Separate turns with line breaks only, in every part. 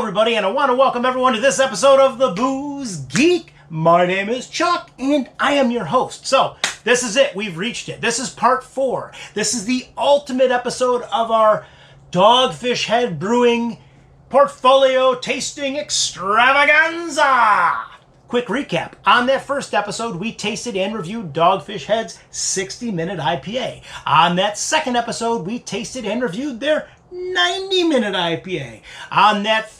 everybody, and I want to welcome everyone to this episode of the Booze Geek. My name is Chuck, and I am your host. So, this is it. We've reached it. This is part 4. This is the ultimate episode of our Dogfish Head Brewing Portfolio Tasting Extravaganza. Quick recap. On that first episode, we tasted and reviewed Dogfish Head's 60-minute IPA. On that second episode, we tasted and reviewed their 90-minute IPA. On that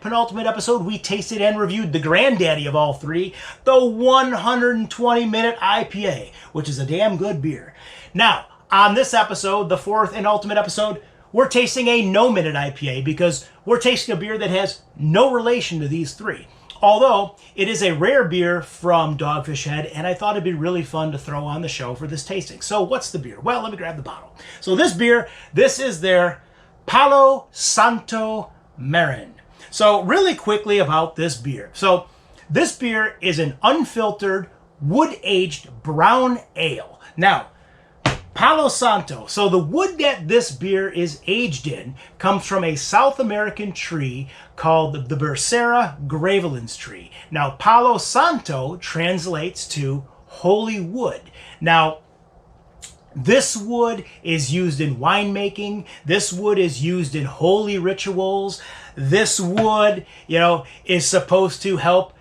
penultimate episode, we tasted and reviewed the granddaddy of all three, the 120-minute IPA, which is a damn good beer. Now, on this episode, the fourth and ultimate episode, we're tasting a no-minute IPA because we're tasting a beer that has no relation to these three. Although, it is a rare beer from Dogfish Head, and I thought it'd be really fun to throw on the show for this tasting. So, what's the beer? Well, let me grab the bottle. So, this beer, this is their Palo Santo Marron. So, really quickly about this beer. So, this beer is an unfiltered, wood-aged brown ale. Now, Palo Santo. So the wood that this beer is aged in comes from a South American tree called the Bursera graveolens tree. Now, Palo Santo translates to holy wood. Now, this wood is used in winemaking. This wood is used in holy rituals. This wood, is supposed to help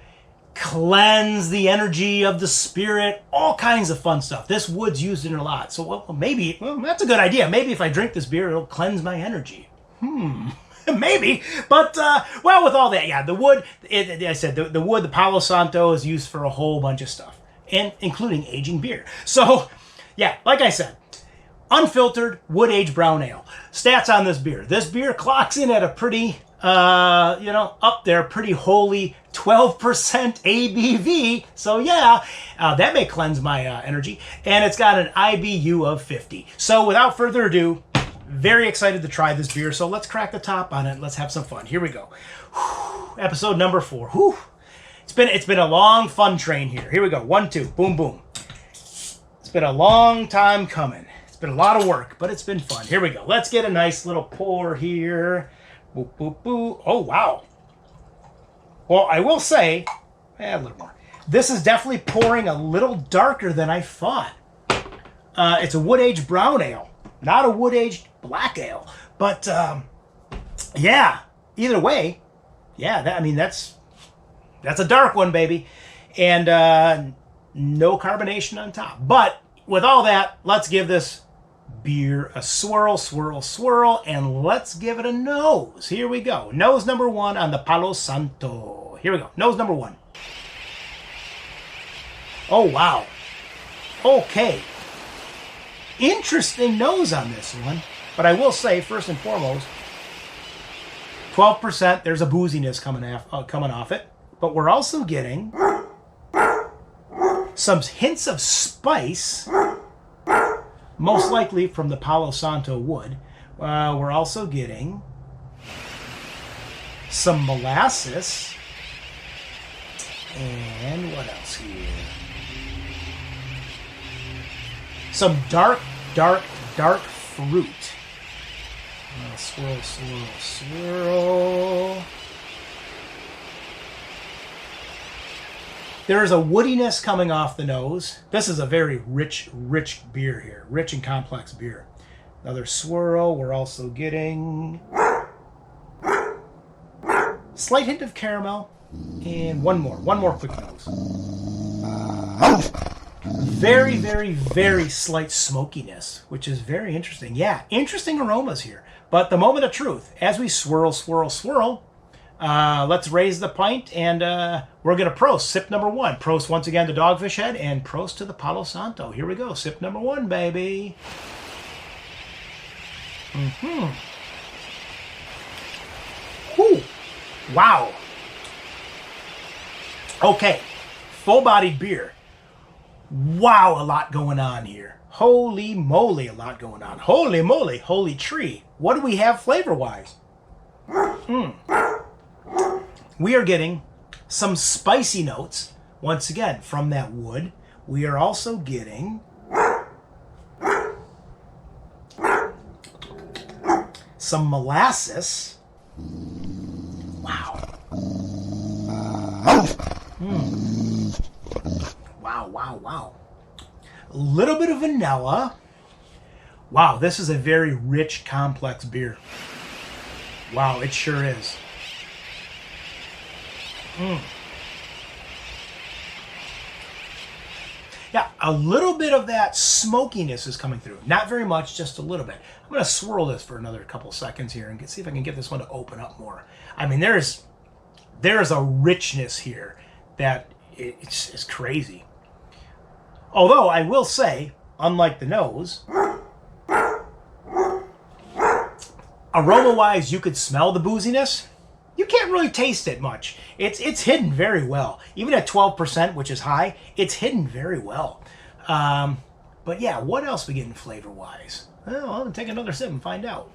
cleanse the energy of the spirit, all kinds of fun stuff. This wood's used in a lot. So maybe that's a good idea. Maybe if I drink this beer, it'll cleanse my energy. Maybe. But, with all that, yeah, the wood, I said, the wood, the Palo Santo is used for a whole bunch of stuff, and including aging beer. So, yeah, like I said, unfiltered, wood-aged brown ale. Stats on this beer. This beer clocks in at a pretty, up there, pretty holy 12% ABV. So yeah, that may cleanse my energy. And it's got an IBU of 50. So without further ado, very excited to try this beer. So let's crack the top on it. Let's have some fun. Here we go. Episode number 4. It's been a long fun train here. Here we go. 1, 2, boom, boom. It's been a long time coming. It's been a lot of work, but it's been fun. Here we go. Let's get a nice little pour here. Boop, boop, boop. Oh, wow. Well, I will say, a little more. This is definitely pouring a little darker than I thought. It's a wood-aged brown ale, not a wood-aged black ale. But, yeah, either way, yeah, that's a dark one, baby. And no carbonation on top. But with all that, let's give this beer a swirl, swirl, swirl, and let's give it a nose. Here we go. Nose number 1 on the Palo Santo. Here we go. Nose number 1. Oh, wow. Okay. Interesting nose on this one. But I will say, first and foremost, 12%. There's a booziness coming off it. But we're also getting some hints of spice, most likely from the Palo Santo wood. We're also getting some molasses. And what else here? Some dark fruit. Swirl, swirl, swirl. There is a woodiness coming off the nose. This is a very rich beer here. Rich and complex beer. Another swirl. We're also getting slight hint of caramel. And one more quick nose. Very, very, very slight smokiness, which is very interesting. Yeah, interesting aromas here. But the moment of truth, as we swirl, swirl, swirl, let's raise the pint, and we're going to prost. Sip number 1. Prost once again to Dogfish Head, and prost to the Palo Santo. Here we go. Sip number 1, baby. Ooh. Wow. Okay. Full-bodied beer. Wow, a lot going on here. Holy moly, a lot going on. Holy moly, holy tree. What do we have flavor-wise? We are getting some spicy notes, once again, from that wood. We are also getting some molasses. Wow. Wow, wow, wow. A little bit of vanilla. Wow, this is a very rich, complex beer. Wow, it sure is. Yeah, a little bit of that smokiness is coming through. Not very much, just a little bit. I'm going to swirl this for another couple seconds here and see if I can get this one to open up more. I mean, there's a richness here that it's crazy. Although I will say, unlike the nose, aroma-wise, you could smell the booziness. You can't really taste it much. It's hidden very well. Even at 12%, which is high, it's hidden very well. But yeah, what else we getting flavor-wise? Well, I'm going to take another sip and find out.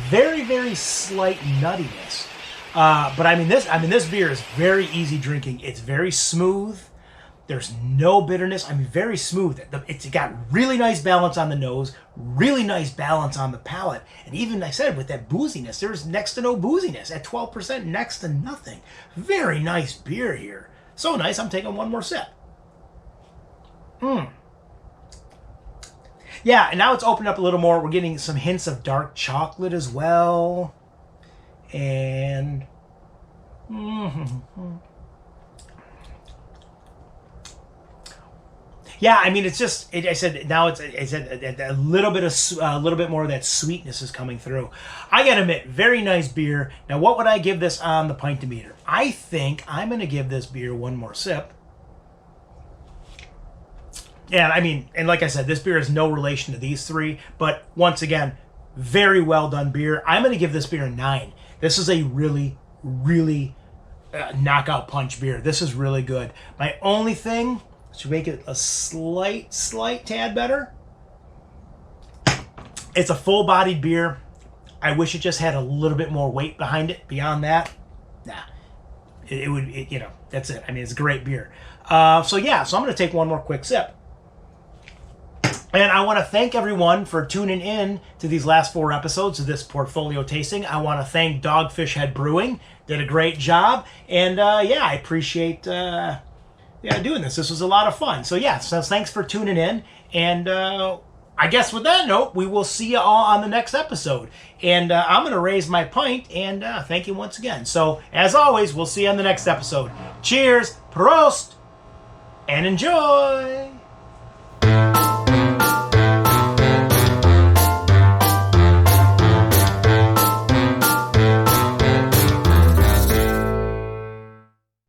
Very, very slight nuttiness. But I mean this beer is very easy drinking. It's very smooth. There's no bitterness. I mean, very smooth. It's got really nice balance on the nose, really nice balance on the palate. And even, I said, with that booziness, there's next to no booziness. At 12%, next to nothing. Very nice beer here. So nice, I'm taking one more sip. Yeah, and now it's opened up a little more. We're getting some hints of dark chocolate as well. And... yeah, I mean, it's just. I said a little bit more of that sweetness is coming through. I gotta admit, very nice beer. Now, what would I give this on the pint-o-meter? I think I'm gonna give this beer one more sip. And I mean, and like I said, this beer has no relation to these three. But once again, very well done beer. I'm gonna give this beer a 9. This is a really, really knockout punch beer. This is really good. My only thing to make it a slight tad better, it's a full-bodied beer. I wish it just had a little bit more weight behind it. Beyond that, nah. It would, you know, that's it. I mean, it's a great beer. So yeah, so I'm going to take one more quick sip. And I want to thank everyone for tuning in to these last 4 episodes of this portfolio tasting. I want to thank DOGFISH Head Brewing. Did a great job. And yeah, I appreciate doing this. This was a lot of fun. So yeah, so thanks for tuning in. And I guess with that note, we will see you all on the next episode. And I'm going to raise my pint and thank you once again. So as always, we'll see you on the next episode. Cheers, PROST, and enjoy!